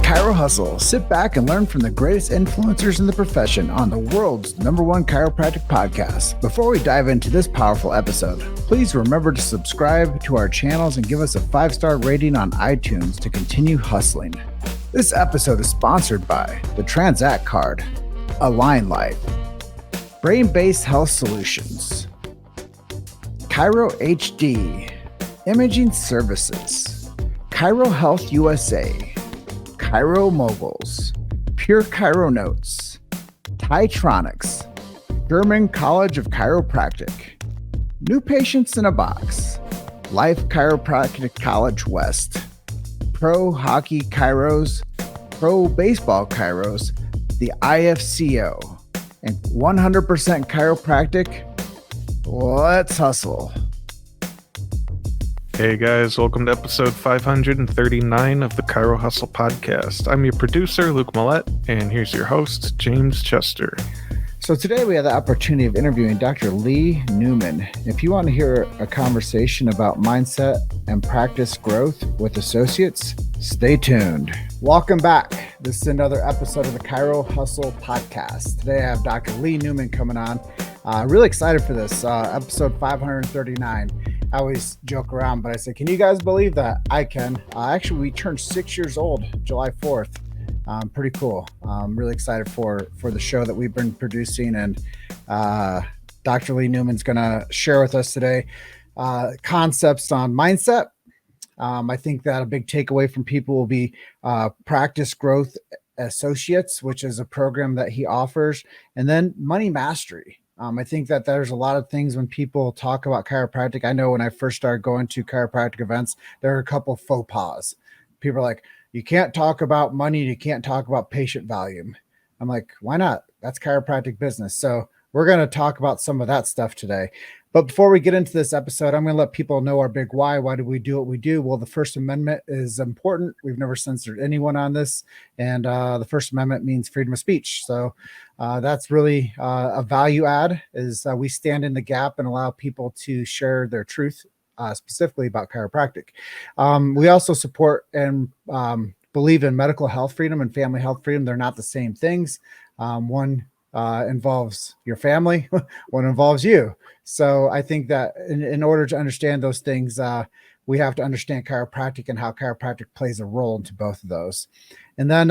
Chiro Hustle. Sit back and learn from the greatest influencers in the profession on the world's #1 chiropractic podcast. Before we dive into this powerful episode, please remember to subscribe to our channels and give us a 5-star rating on iTunes to continue hustling. This episode is sponsored by the Transact Card, Align Life, Brain-Based Health Solutions, Chiro HD, Imaging Services, Chiro Health USA, Chiro Moguls, Pure Chiro Notes, Titronics, German College of Chiropractic, New Patients in a Box, Life Chiropractic College West, Pro Hockey Chiros, Pro Baseball Chiros, the IFCO, and 100% Chiropractic. Let's hustle. Hey guys, welcome to episode 539 of the Chiro Hustle podcast. I'm your producer, Luke Millette, and here's your host, James Chester. So today we have the opportunity of interviewing Dr. Lee Newman. If you want to hear a conversation about mindset and practice growth with associates, stay tuned. Welcome back. This is another episode of the Chiro Hustle podcast. Today I have Dr. Lee Newman coming on. Really excited for this, episode 539. I always joke around, but I say, can you guys believe that? I can. Actually, we turned 6 years old, July 4th. Pretty cool. I'm really excited for the show that we've been producing, and Dr. Lee Newman's going to share with us today concepts on mindset. I think that a big takeaway from people will be Practice Growth Associates, which is a program that he offers, and then money mastery. I think that there's a lot of things when people talk about chiropractic. I know when I first started going to chiropractic events, there are a couple of faux pas. People are like, you can't talk about money. You can't talk about patient volume. I'm like, why not? That's chiropractic business. So we're going to talk about some of that stuff today. But before we get into this episode, I'm going to let people know our big why. Why do we do what we do? Well, the First Amendment is important. We've never censored anyone on this. And the First Amendment means freedom of speech. So that's really a value add is we stand in the gap and allow people to share their truth, specifically about chiropractic. We also support and believe in medical health freedom and family health freedom. They're not the same things. One involves your family, one involves you. So I think that in order to understand those things, we have to understand chiropractic and how chiropractic plays a role into both of those. And then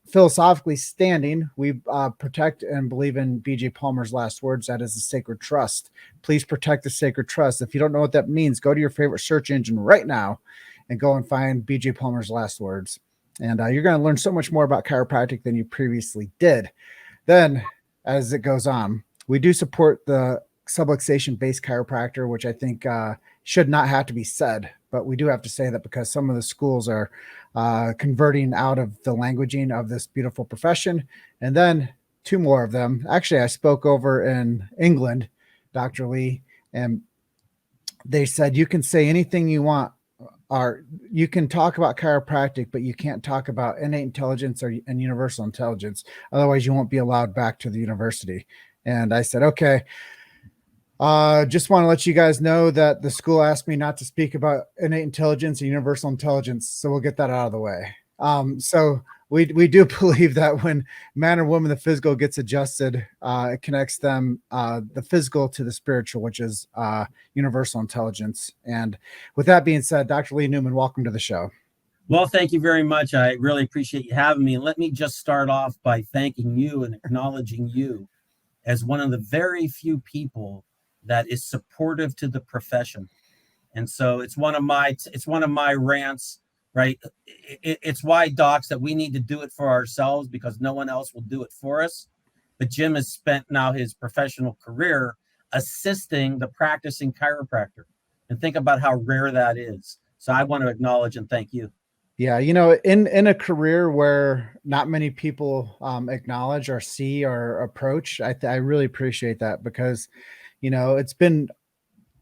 philosophically standing, we protect and believe in B.J. Palmer's last words. That is the sacred trust. Please protect the sacred trust. If you don't know what that means, go to your favorite search engine right now and go and find B.J. Palmer's last words. And you're going to learn so much more about chiropractic than you previously did. Then, as it goes on, we do support the subluxation-based chiropractor, which I think should not have to be said, but we do have to say that because some of the schools are converting out of the languaging of this beautiful profession. And then 2 more of them. Actually, I spoke over in England, Dr. Lee, and they said, you can say anything you want, or you can talk about chiropractic, but you can't talk about innate intelligence and universal intelligence. Otherwise, you won't be allowed back to the university. And I said, okay. Just want to let you guys know that the school asked me not to speak about innate intelligence and universal intelligence, so we'll get that out of the way. So we do believe that when man or woman, the physical gets adjusted, it connects them, the physical to the spiritual, which is universal intelligence. And with that being said, Dr. Lee Newman, welcome to the show. Well, thank you very much. I really appreciate you having me. And let me just start off by thanking you and acknowledging you as one of the very few people that is supportive to the profession. And so it's one of my rants, right? It's why, docs, that we need to do it for ourselves because no one else will do it for us. But Jim has spent now his professional career assisting the practicing chiropractor. And think about how rare that is. So I want to acknowledge and thank you. Yeah, you know, in a career where not many people acknowledge or see or approach, I really appreciate that because, you know, it's been,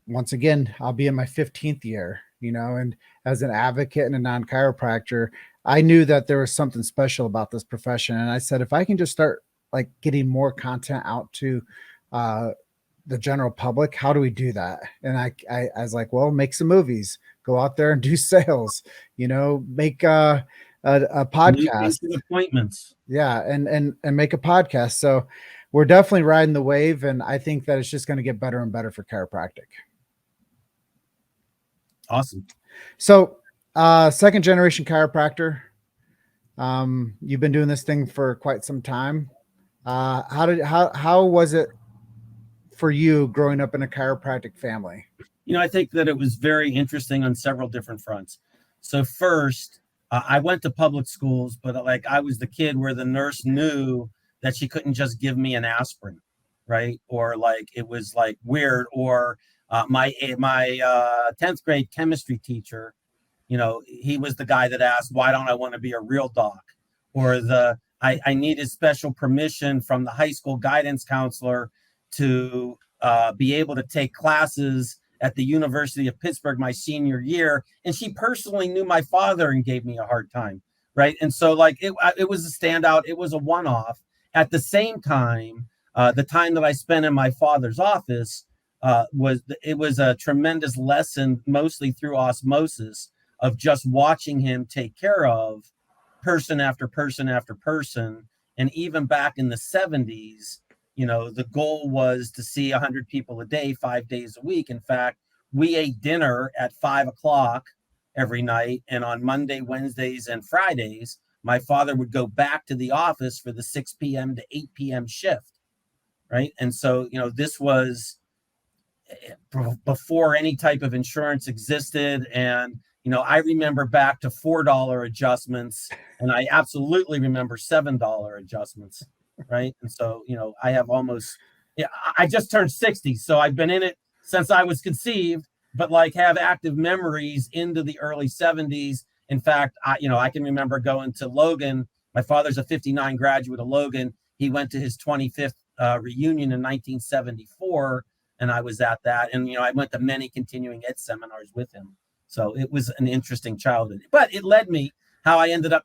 once again, I'll be in my 15th year, you know, and as an advocate and a non-chiropractor, I knew that there was something special about this profession. And I said, if I can just start like getting more content out to the general public, how do we do that? And I was like, well, make some movies, go out there and do sales, you know, make a New podcast. patient appointments. Yeah, and make a podcast. So we're definitely riding the wave, and I think that it's just going to get better and better for chiropractic. Awesome. So, second generation chiropractor. You've been doing this thing for quite some time. How was it for you growing up in a chiropractic family? I think that it was very interesting on several different fronts. So first, I went to public schools, but like I was the kid where the nurse knew that she couldn't just give me an aspirin, right? Or like it was like weird. Or my 10th grade chemistry teacher, he was the guy that asked, why don't I want to be a real doc? Or I needed special permission from the high school guidance counselor to be able to take classes at the University of Pittsburgh my senior year. And she personally knew my father and gave me a hard time. Right. And so like it was a standout. It was a one-off. At the same time, the time that I spent in my father's office was a tremendous lesson, mostly through osmosis, of just watching him take care of person after person after person. And even back in the 70s, the goal was to see 100 people a day, 5 days a week. In fact, we ate dinner at 5 o'clock every night. And on Monday, Wednesdays, and Fridays, my father would go back to the office for the 6 p.m. to 8 p.m. shift. Right. And so, this was before any type of insurance existed. And, I remember back to $4 adjustments, and I absolutely remember $7 adjustments. Right. And so, I have I just turned 60. So I've been in it since I was conceived, but like have active memories into the early 70s. In fact, I can remember going to Logan. My father's a 59 graduate of Logan. He went to his 25th reunion in 1974, and I was at that. And, I went to many continuing ed seminars with him. So it was an interesting childhood, but it led me how I ended up,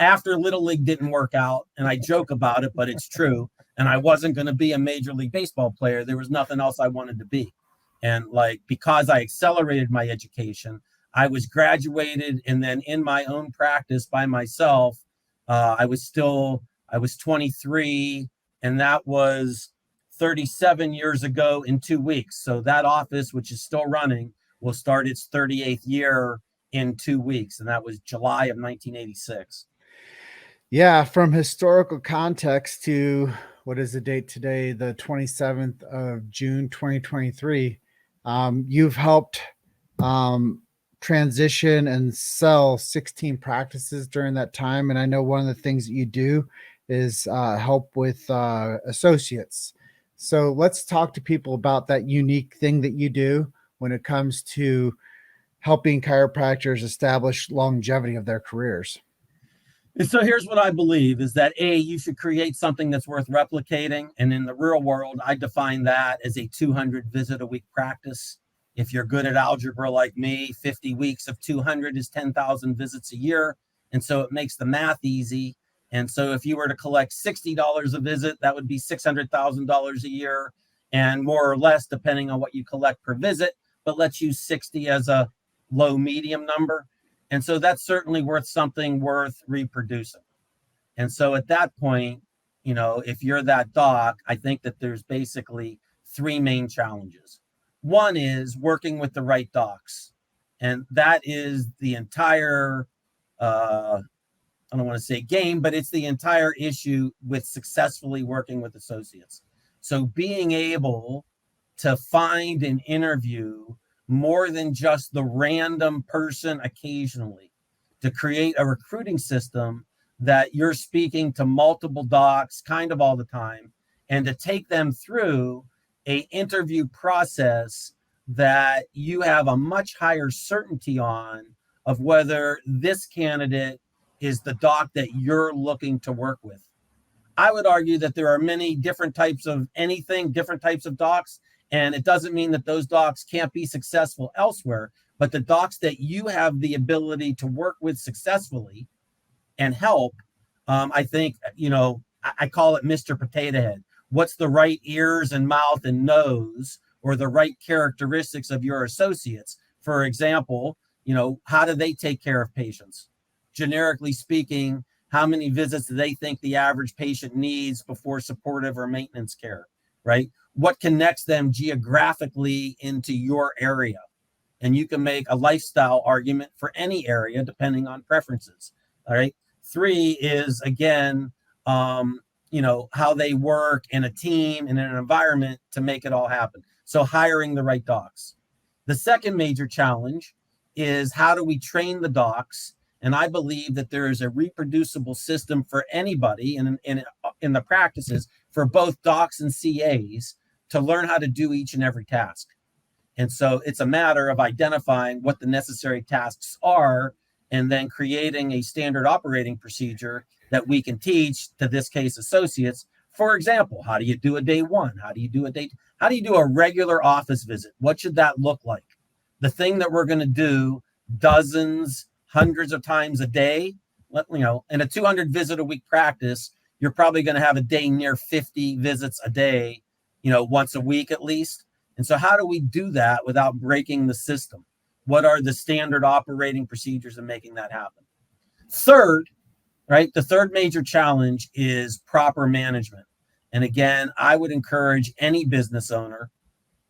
after Little League didn't work out, and I joke about it, but it's true. And I wasn't going to be a Major League Baseball player. There was nothing else I wanted to be. And like, because I accelerated my education, I was graduated, and then in my own practice by myself, I was 23, and that was 37 years ago in 2 weeks. So that office, which is still running, will start its 38th year in 2 weeks. And that was July of 1986. Yeah. From historical context to what is the date today? The 27th of June, 2023. You've helped transition and sell 16 practices during that time. And I know one of the things that you do is help with associates. So let's talk to people about that unique thing that you do when it comes to helping chiropractors establish longevity of their careers. And so here's what I believe is that you should create something that's worth replicating. And in the real world, I define that as a 200 visit a week practice. If you're good at algebra like me, 50 weeks of 200 is 10,000 visits a year. And so it makes the math easy. And so if you were to collect $60 a visit, that would be $600,000 a year, and more or less, depending on what you collect per visit. But let's use 60 as a low medium number. And so that's certainly worth reproducing. And so at that point, if you're that doc, I think that there's basically three main challenges. One is working with the right docs. And that is the entire, I don't want to say game, but it's the entire issue with successfully working with associates. So being able to find and interview more than just the random person occasionally, to create a recruiting system that you're speaking to multiple docs kind of all the time, and to take them through a interview process that you have a much higher certainty on of whether this candidate is the doc that you're looking to work with. I would argue that there are many different types of different types of docs, and it doesn't mean that those docs can't be successful elsewhere, but the docs that you have the ability to work with successfully and help, I think, I call it Mr. Potato Head. What's the right ears and mouth and nose, or the right characteristics of your associates? For example, how do they take care of patients? generically speaking, how many visits do they think the average patient needs before supportive or maintenance care, right? What connects them geographically into your area? And you can make a lifestyle argument for any area depending on preferences. All right. 3 is, again, how they work in a team and in an environment to make it all happen. So hiring the right docs. The second major challenge is, how do we train the docs? And I believe that there is a reproducible system for anybody in the practices for both docs and CAs to learn how to do each and every task. And so it's a matter of identifying what the necessary tasks are and then creating a standard operating procedure that we can teach to, this case, associates. For example, how do you do a day 1? How do you do a regular office visit? What should that look like? The thing that we're going to do dozens, hundreds of times a day, in a 200 visit a week practice, you're probably going to have a day near 50 visits a day, once a week at least. And so how do we do that without breaking the system? What are the standard operating procedures in making that happen? Third, right, the third major challenge is proper management. And again, I would encourage any business owner,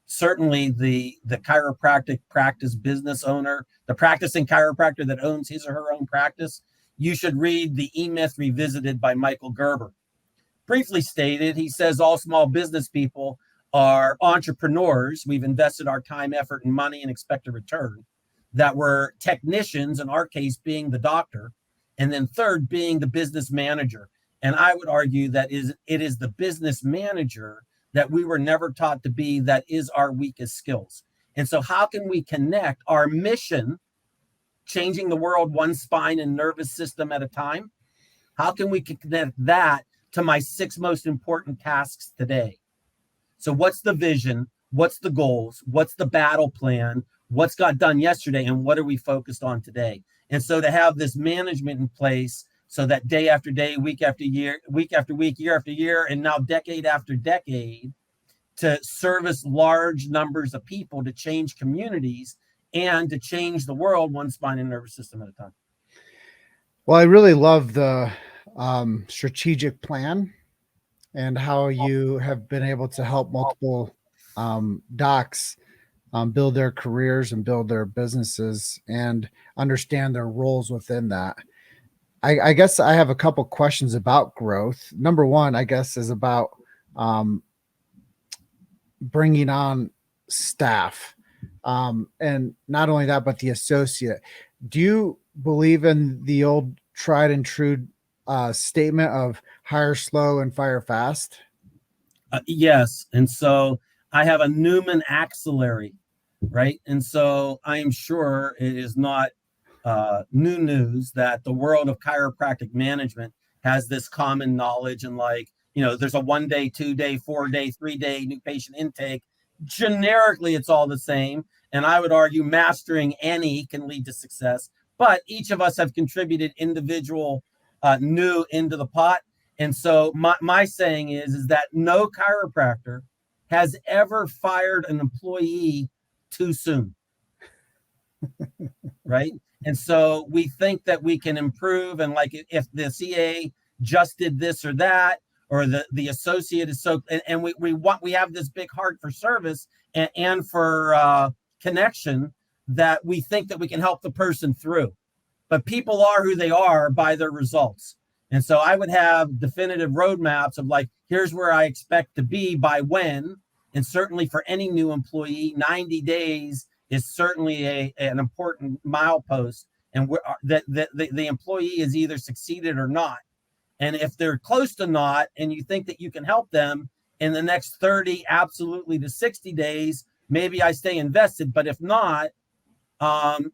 certainly the chiropractic practice business owner, the practicing chiropractor that owns his or her own practice, you should read the E-Myth Revisited by Michael Gerber. Briefly stated, he says all small business people are entrepreneurs. We've invested our time, effort, and money and expect a return. That we're technicians, in our case being the doctor, and then third being the business manager. And I would argue that it is the business manager that we were never taught to be that is our weakest skills. And so how can we connect our mission, changing the world one spine and nervous system at a time? How can we connect that to my 6 most important tasks today? So what's the vision? What's the goals? What's the battle plan? What's got done yesterday? And what are we focused on today? And so to have this management in place so that day after day, week after year, week after week, year after year, and now decade after decade, to service large numbers of people, to change communities, and to change the world one spine and nervous system at a time. Well, I really love the strategic plan and how you have been able to help multiple docs build their careers and build their businesses and understand their roles within that. I guess I have a couple questions about growth. Number one, I guess, is about bringing on staff. And not only that, but the associate. Do you believe in the old tried and true statement of hire slow and fire fast? Yes. And so I have a Newman axillary, right? And so I am sure it is not new news that the world of chiropractic management has this common knowledge, and there's a 1 day, 2 day, 4 day, 3 day new patient intake. Generically, it's all the same. And I would argue mastering any can lead to success, but each of us have contributed individual new into the pot. And so my saying is that no chiropractor has ever fired an employee too soon. Right. And so we think that we can improve. And if the CA just did this or that, or the associate is so, and we have this big heart for service and for connection, that we think that we can help the person through. But people are who they are by their results. And so I would have definitive roadmaps of here's where I expect to be by when. And certainly for any new employee, 90 days is certainly an important milepost. And the employee is either succeeded or not. And if they're close to not, and you think that you can help them in the next 30, absolutely to 60 days, maybe I stay invested. But if not,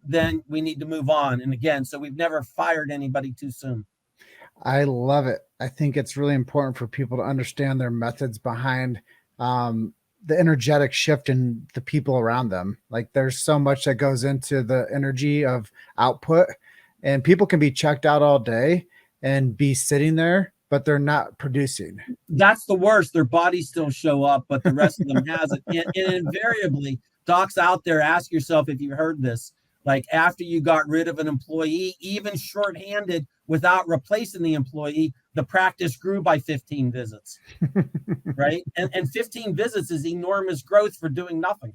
then we need to move on. And again, so we've never fired anybody too soon. I love it. I think it's really important for people to understand their methods behind the energetic shift in the people around them. There's so much that goes into the energy of output, and people can be checked out all day and be sitting there, but they're not producing. That's the worst. Their bodies still show up, but the rest of them hasn't. And invariably, docs out there, ask yourself if you've heard this. Like after you got rid of an employee, even shorthanded without replacing the employee, the practice grew by 15 visits, right? And 15 visits is enormous growth for doing nothing.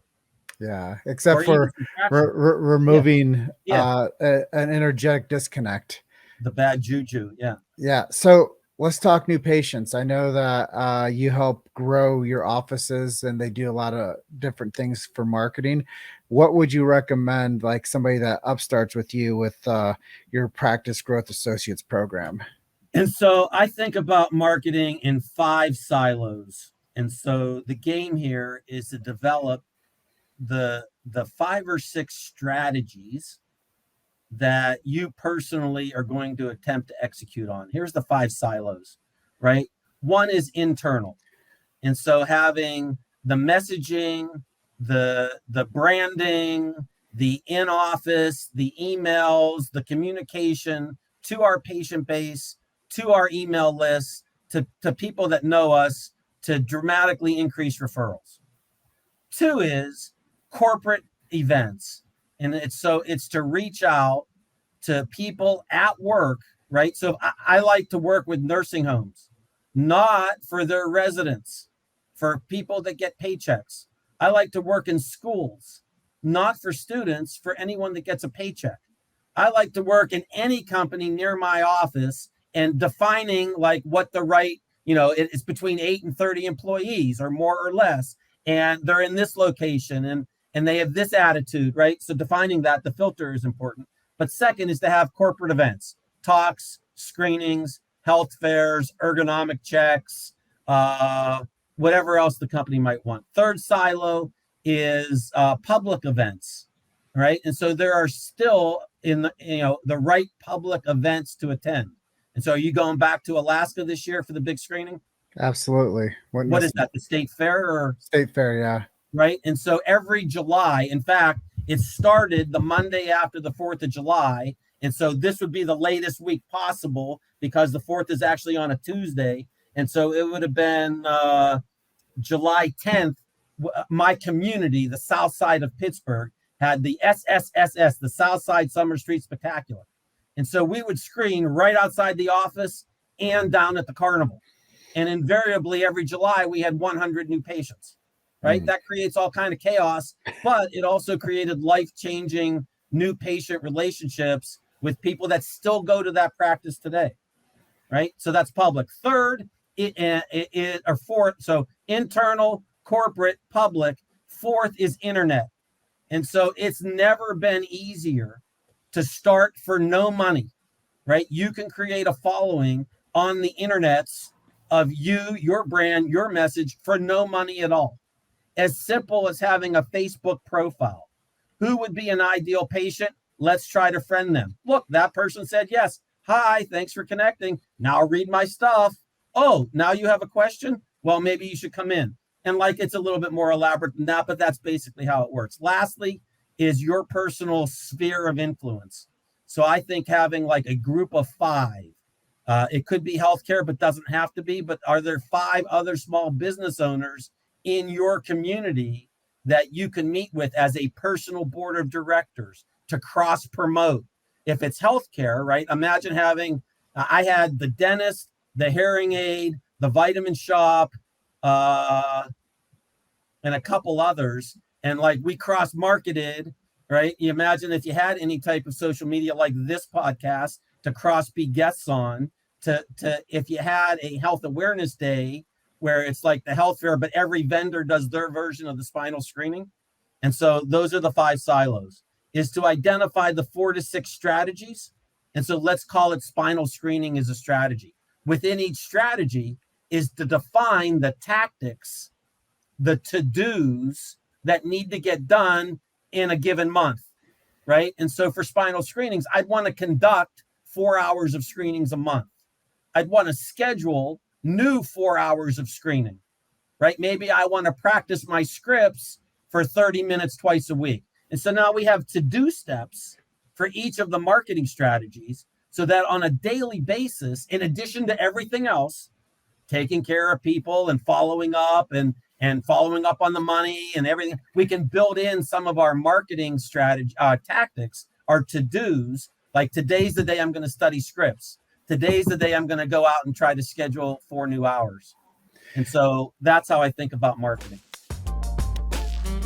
Yeah, except Or even for subtraction. removing Yeah. an energetic disconnect. The bad juju. Yeah. Yeah. So let's talk new patients. I know that you help grow your offices and they do a lot of different things for marketing. What would you recommend, like somebody that upstarts with you with your Practice Growth Associates program? And so I think about marketing in 5 silos. And so the game here is to develop the 5 or 6 strategies that you personally are going to attempt to execute on. Here's the 5 silos, right? One is internal. And so having the messaging, the branding, the in-office, the emails, the communication to our patient base, to our email lists, to people that know us, to dramatically increase referrals. 2 is corporate events. And it's to reach out to people at work, right? So I like to work with nursing homes, not for their residents, for people that get paychecks. I like to work in schools, not for students, for anyone that gets a paycheck. I like to work in any company near my office and defining like what the right, it's between 8 and 30 employees or more or less. And they're in this location and they have this attitude, right? So defining that, the filter is important. But second is to have corporate events, talks, screenings, health fairs, ergonomic checks, whatever else the company might want. Third silo is public events, right? And so there are still the right public events to attend. And so are you going back to Alaska this year for the big screening? Absolutely. What is that, the state fair or? State fair, yeah. Right. And so every July, in fact, it started the Monday after the 4th of July. And so this would be the latest week possible because the 4th is actually on a Tuesday. And so it would have been July 10th. My community, the Southside of Pittsburgh, had the SSSS, the Southside Summer Street Spectacular. And so we would screen right outside the office and down at the carnival. And invariably every July we had 100 new patients. Right? That creates all kind of chaos, but it also created life-changing new patient relationships with people that still go to that practice today. Right? So that's public. Third, or fourth, so internal, corporate, public. Fourth is internet. And so it's never been easier to start for no money, right? You can create a following on the internets of you, your brand, your message for no money at all. As simple as having a Facebook profile. Who would be an ideal patient? Let's try to friend them. Look, that person said yes. Hi, thanks for connecting. Now read my stuff. Oh, now you have a question? Well, maybe you should come in. And like it's a little bit more elaborate than that, but that's basically how it works. Lastly is your personal sphere of influence. So I think having like a group of 5, it could be healthcare, but doesn't have to be. But are there 5 other small business owners in your community that you can meet with as a personal board of directors to cross promote? If it's healthcare, right? Imagine having, I had the dentist, the hearing aid, the vitamin shop, and a couple others. And like we cross marketed, right? You imagine if you had any type of social media like this podcast to cross be guests on, to if you had a health awareness day, where it's like the health fair, but every vendor does their version of the spinal screening. And so those are the 5 silos, is to identify the 4 to 6 strategies. And so let's call it spinal screening as a strategy. Within each strategy is to define the tactics, the to-dos that need to get done in a given month, right? And so for spinal screenings, I'd want to conduct 4 hours of screenings a month. I'd want to schedule new 4 hours of screening, right? Maybe I want to practice my scripts for 30 minutes twice a week. And so now we have to-do steps for each of the marketing strategies so that on a daily basis, in addition to everything else, taking care of people and following up and and following up on the money and everything. We can build in some of our marketing strategy tactics, our to-dos, like today's the day I'm going to study scripts. Today's the day I'm going to go out and try to schedule 4 new hours. And so that's how I think about marketing.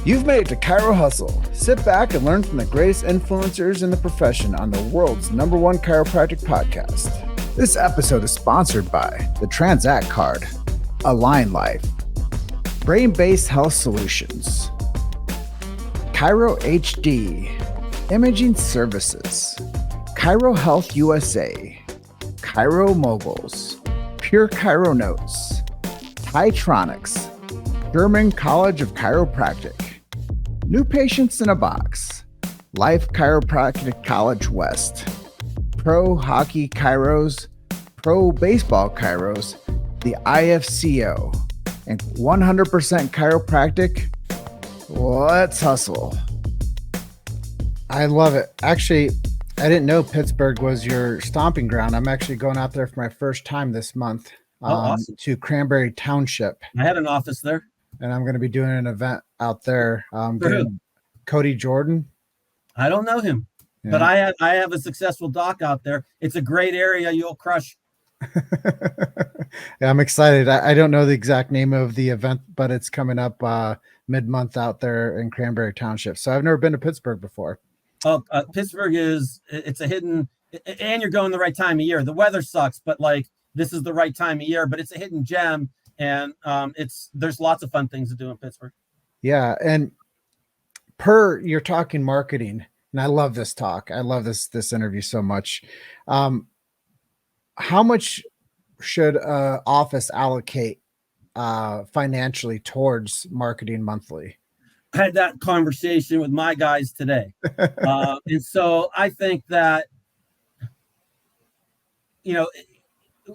You've made it to Chiro Hustle. Sit back and learn from the greatest influencers in the profession on the world's #1 chiropractic podcast. This episode is sponsored by the Transact Card, Align Life, Brain-Based Health Solutions, Chiro HD, Imaging Services, Chiro Health USA, Chiro Moguls, Pure Chiro Notes, Titronics, German College of Chiropractic, New Patients in a Box, Life Chiropractic College West, Pro Hockey Chiros, Pro Baseball Chiros, the IFCO, and 100% Chiropractic. Let's hustle. I love it. Actually, I didn't know Pittsburgh was your stomping ground. I'm actually going out there for my first time this month Awesome. to Cranberry Township. I had an office there. And I'm going to be doing an event out there. Who? Cody Jordan. I don't know him, Yeah. but I have a successful doc out there. It's a great area. You'll crush. Yeah, I'm excited. I don't know the exact name of the event, but it's coming up mid-month out there in Cranberry Township. So I've never been to Pittsburgh before. Oh, Pittsburgh it's a hidden, and you're going the right time of year. The weather sucks, but like this is the right time of year, but it's a hidden gem. And there's lots of fun things to do in Pittsburgh. Yeah. And you're talking marketing, and I love this talk. I love this interview so much. How much should office allocate financially towards marketing monthly? I had that conversation with my guys today. And so I think that,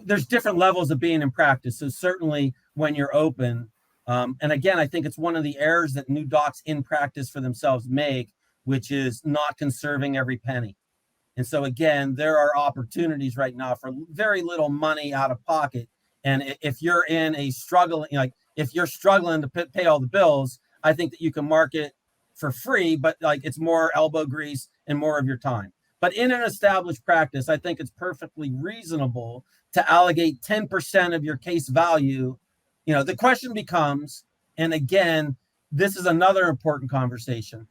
there's different levels of being in practice. So certainly when you're open, and again, I think it's one of the errors that new docs in practice for themselves make, which is not conserving every penny. And so again, there are opportunities right now for very little money out of pocket. And if you're in a struggling, if you're struggling to pay all the bills, I think that you can market for free, but it's more elbow grease and more of your time. But in an established practice, I think it's perfectly reasonable to allocate 10% of your case value. The question becomes, and again, this is another important conversation.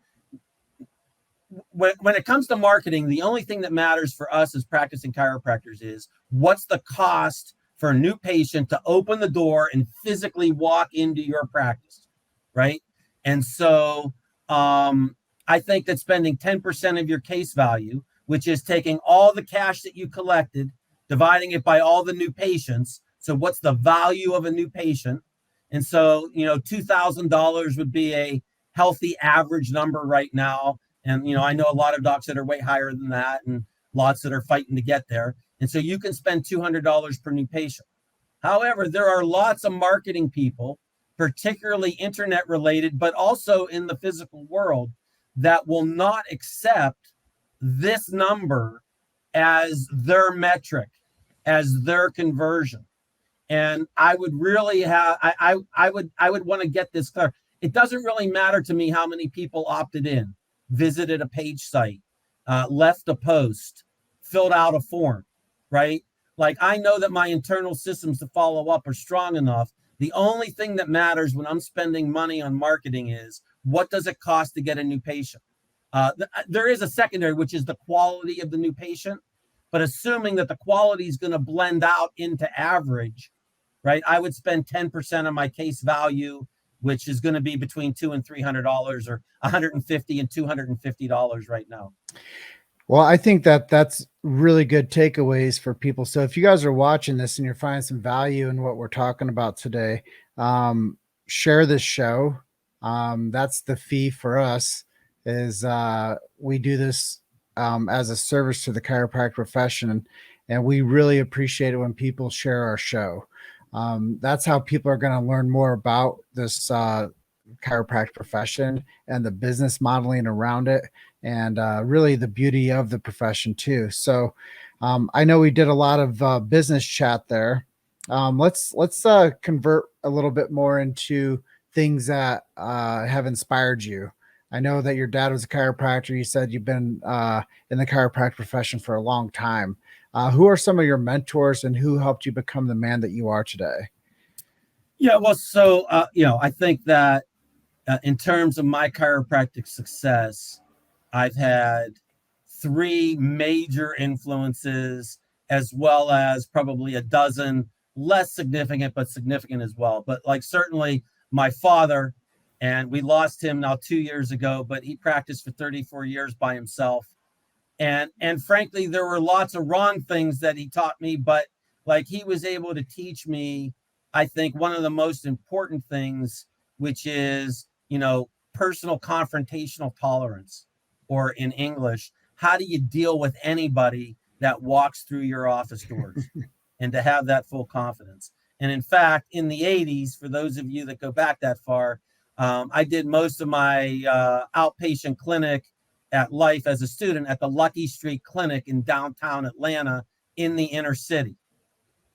When it comes to marketing, the only thing that matters for us as practicing chiropractors is what's the cost for a new patient to open the door and physically walk into your practice, right? And so I think that spending 10% of your case value, which is taking all the cash that you collected, dividing it by all the new patients. So what's the value of a new patient? And so, $2,000 would be a healthy average number right now. And, I know a lot of docs that are way higher than that and lots that are fighting to get there. And so you can spend $200 per new patient. However, there are lots of marketing people, particularly internet related, but also in the physical world, that will not accept this number as their metric, as their conversion. And I would really I would want to get this clear. It doesn't really matter to me how many people opted in, visited a page site, left a post, filled out a form, right? Like I know that my internal systems to follow up are strong enough. The only thing that matters when I'm spending money on marketing is what does it cost to get a new patient? There is a secondary, which is the quality of the new patient, but assuming that the quality is going to blend out into average, right? I would spend 10% of my case value, which is going to be between $200 and $300 or $150 and $250 right now. Well, I think that's really good takeaways for people. So if you guys are watching this and you're finding some value in what we're talking about today, share this show. That's the fee for us is we do this as a service to the chiropractic profession. And we really appreciate it when people share our show. That's how people are going to learn more about this chiropractic profession and the business modeling around it. And really the beauty of the profession too. So I know we did a lot of business chat there. Let's convert a little bit more into things that have inspired you? I know that your dad was a chiropractor. You said you've been in the chiropractic profession for a long time. Who are some of your mentors and who helped you become the man that you are today? Yeah, well, so, I think that in terms of my chiropractic success, I've had three major influences, as well as probably a dozen less significant, but significant as well. But like certainly my father, and we lost him now 2 years ago, but he practiced for 34 years by himself. And frankly, there were lots of wrong things that he taught me, but like he was able to teach me, I think, one of the most important things, which is, personal confrontational tolerance, or in English, how do you deal with anybody that walks through your office doors, and to have that full confidence. And in fact, in the 80s, for those of you that go back that far, I did most of my outpatient clinic at life as a student at the Lucky Street Clinic in downtown Atlanta in the inner city.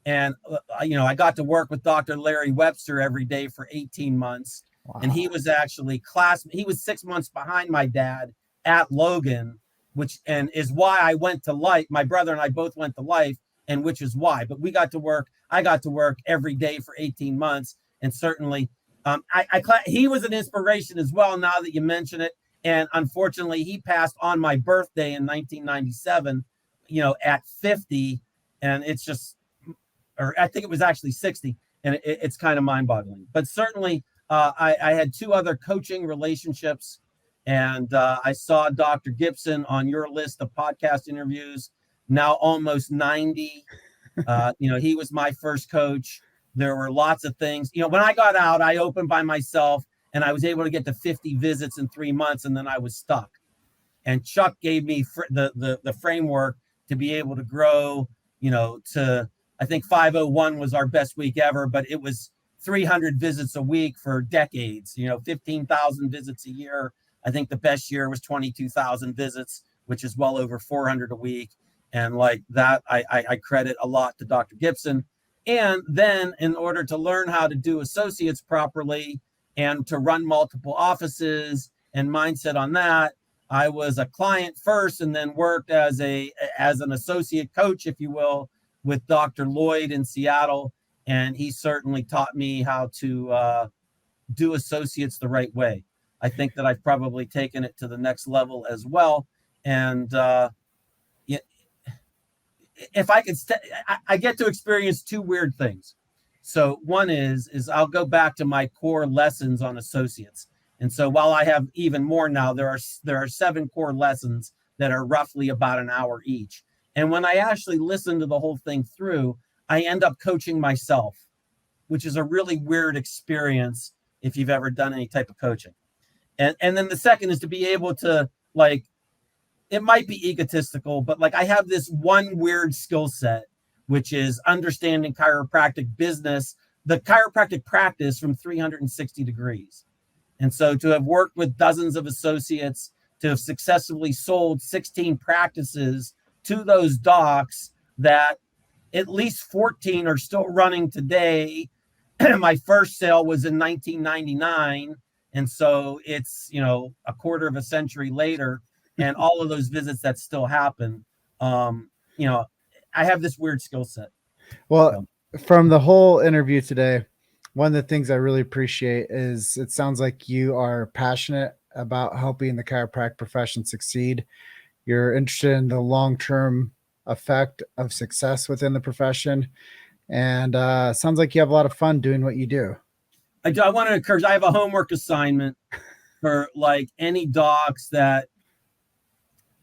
And, I got to work with Dr. Larry Webster every day for 18 months. Wow. And he was actually he was 6 months behind my dad at Logan, and is why I went to Life. My brother and I both went to Life, and which is why. But I got to work every day for 18 months. And certainly he was an inspiration as well, now that you mention it. And unfortunately, he passed on my birthday in 1997, at 50. And it's just, or I think it was actually 60. And it's kind of mind boggling. But certainly, I had two other coaching relationships. And I saw Dr. Gibson on your list of podcast interviews, now almost 90. He was my first coach. There were lots of things. When I got out, I opened by myself. And I was able to get to 50 visits in 3 months, and then I was stuck. And Chuck gave me the framework to be able to grow, to, I think 501 was our best week ever, but it was 300 visits a week for decades, 15,000 visits a year. I think the best year was 22,000 visits, which is well over 400 a week. And like that, I credit a lot to Dr. Gibson. And then in order to learn how to do associates properly, and to run multiple offices and mindset on that, I was a client first, and then worked as an associate coach, if you will, with Dr. Lloyd in Seattle. And he certainly taught me how to do associates the right way. I think that I've probably taken it to the next level as well. And if I could, I get to experience two weird things. So one is I'll go back to my core lessons on associates. And so while I have even more now, there are 7 core lessons that are roughly about an hour each. And when I actually listen to the whole thing through, I end up coaching myself, which is a really weird experience if you've ever done any type of coaching. And then the second is to be able to, like, it might be egotistical, but like I have this one weird skill set, which is understanding chiropractic business, the chiropractic practice from 360 degrees. And so to have worked with dozens of associates, to have successfully sold 16 practices to those docs, that at least 14 are still running today. My first sale was in 1999. And so it's, a quarter of a century later, and all of those visits that still happen, I have this weird skill set. Well, from the whole interview today, one of the things I really appreciate is it sounds like you are passionate about helping the chiropractic profession succeed. You're interested in the long-term effect of success within the profession. And sounds like you have a lot of fun doing what you do. I do. I want to encourage, I have a homework assignment for like any docs that,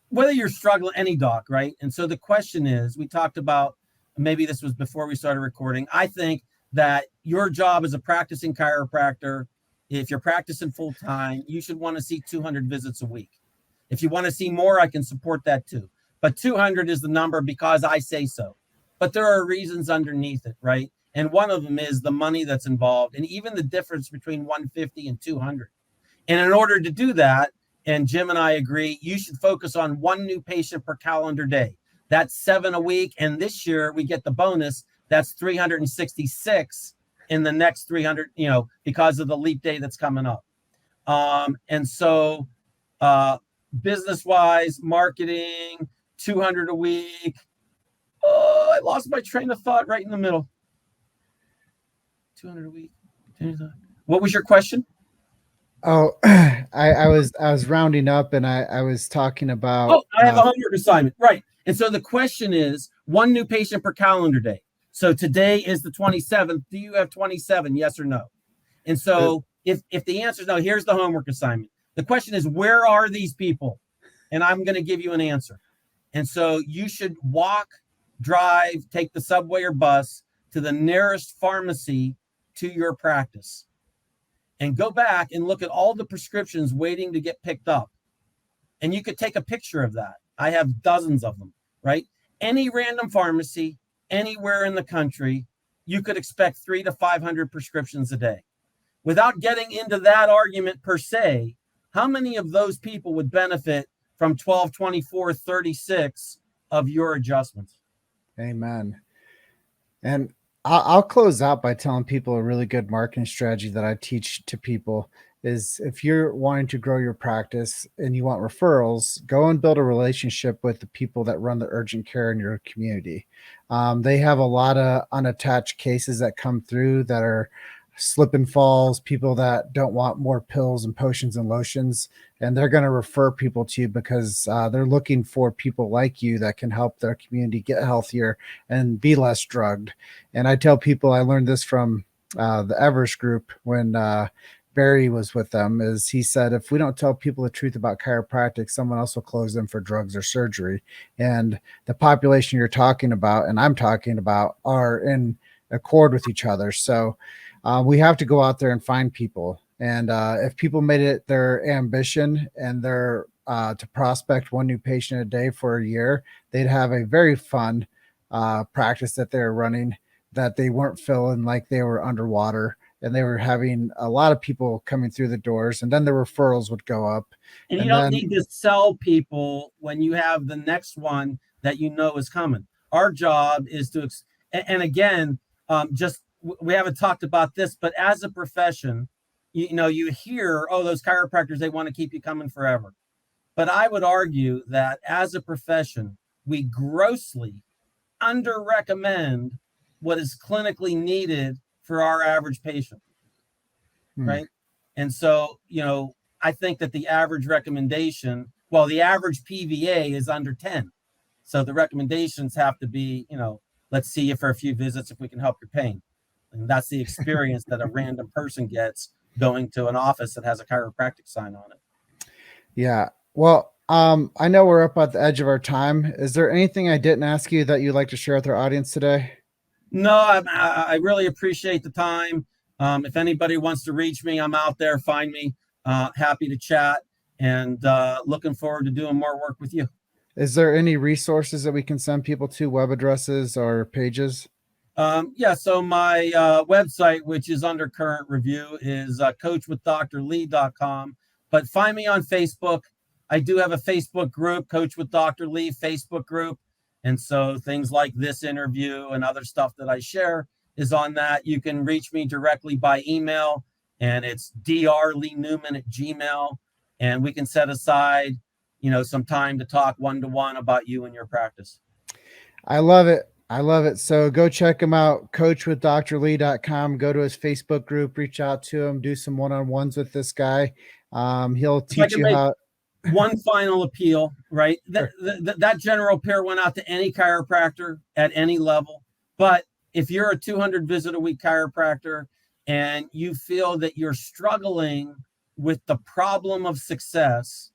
whether you're struggling, any doc, right? And so the question is, we talked about, maybe this was before we started recording, I think that your job as a practicing chiropractor, if you're practicing full time, you should want to see 200 visits a week. If you want to see more, I can support that too. But 200 is the number because I say so. But there are reasons underneath it, right? And one of them is the money that's involved, and even the difference between 150 and 200. And in order to do that, and Jim and I agree, you should focus on 1 new patient per calendar day. That's 7 a week. And this year we get the bonus. That's 366 in the next 300, because of the leap day that's coming up. And so business wise, marketing, 200 a week. Oh, I lost my train of thought right in the middle. 200 a week. What was your question? Oh, I was rounding up, and I was talking about. Oh, I have a homework assignment, right? And so the question is, one new patient per calendar day. So today is the 27th. Do you have 27? Yes or no? And so if the answer is no, here's the homework assignment. The question is, where are these people? And I'm going to give you an answer. And so you should walk, drive, take the subway or bus to the nearest pharmacy to your practice and go back and look at all the prescriptions waiting to get picked up. And you could take a picture of that. I have dozens of them, right? Any random pharmacy, anywhere in the country, you could expect 300 to 500 prescriptions a day. Without getting into that argument per se, how many of those people would benefit from 12, 24, 36 of your adjustments? Amen. And I'll close out by telling people a really good marketing strategy that I teach to people is if you're wanting to grow your practice and you want referrals, go and build a relationship with the people that run the urgent care in your community. They have a lot of unattached cases that come through that are slip and falls, people that don't want more pills and potions and lotions, and they're going to refer people to you because they're looking for people like you that can help their community get healthier and be less drugged. And I tell people, I learned this from the Everest group when Barry was with them, is he said, if we don't tell people the truth about chiropractic, someone else will close them for drugs or surgery. And the population you're talking about, and I'm talking about, are in accord with each other. So we have to go out there and find people. And if people made it their ambition and their to prospect one new patient a day for a year, they'd have a very fun practice that they're running, that they weren't feeling like they were underwater, and they were having a lot of people coming through the doors, and then the referrals would go up. And you don't need to sell people when you have the next one that you know is coming. Our job is to, and again, we haven't talked about this, but as a profession, you hear, oh, those chiropractors, they want to keep you coming forever. But I would argue that as a profession, we grossly under-recommend what is clinically needed for our average patient, right? And so, I think that the average recommendation, the average PVA is under 10. So the recommendations have to be, let's see you for a few visits if we can help your pain. And that's the experience that a random person gets going to an office that has a chiropractic sign on it. Yeah. Well, I know we're up at the edge of our time. Is there anything I didn't ask you that you'd like to share with our audience today? No, I really appreciate the time. If anybody wants to reach me, I'm out there. Find me. Happy to chat, and looking forward to doing more work with you. Is there any resources that we can send people to, web addresses or pages? So my website, which is under current review, is coachwithdrlee.com. But find me on Facebook. I do have a Facebook group, Coach with Dr. Lee Facebook group. And so things like this interview and other stuff that I share is on that. You can reach me directly by email, and it's drleenewman@gmail.com. And we can set aside, some time to talk one-to-one about you and your practice. I love it. So go check him out, coachwithdrlee.com. Go to his Facebook group, reach out to him, do some one-on-ones with this guy. He'll teach you how. One final appeal, right? That general pair went out to any chiropractor at any level. But if you're a 200 visit a week chiropractor and you feel that you're struggling with the problem of success,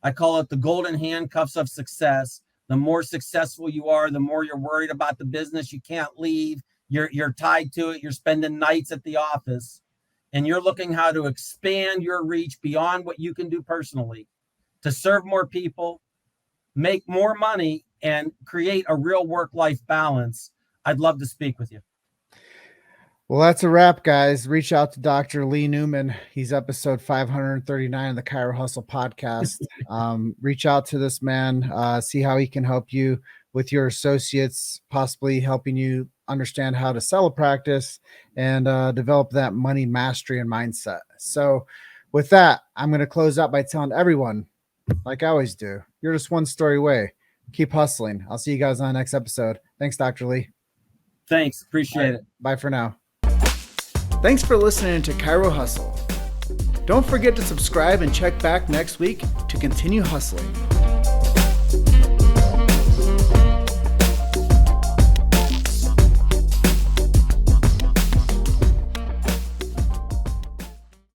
I call it the golden handcuffs of success. The more successful you are, the more you're worried about the business. You can't leave. You're tied to it. You're spending nights at the office, and you're looking how to expand your reach beyond what you can do personally to serve more people, make more money, and create a real work-life balance. I'd love to speak with you. Well, that's a wrap, guys. Reach out to Dr. Lee Newman. He's episode 539 of the Chiro Hustle podcast. Reach out to this man, see how he can help you with your associates, possibly helping you understand how to sell a practice and develop that money mastery and mindset. So with that, I'm going to close out by telling everyone, like I always do, you're just one story away. Keep hustling. I'll see you guys on the next episode. Thanks, Dr. Lee. Thanks. Appreciate it. Bye for now. Thanks for listening to Chiro Hustle. Don't forget to subscribe and check back next week to continue hustling.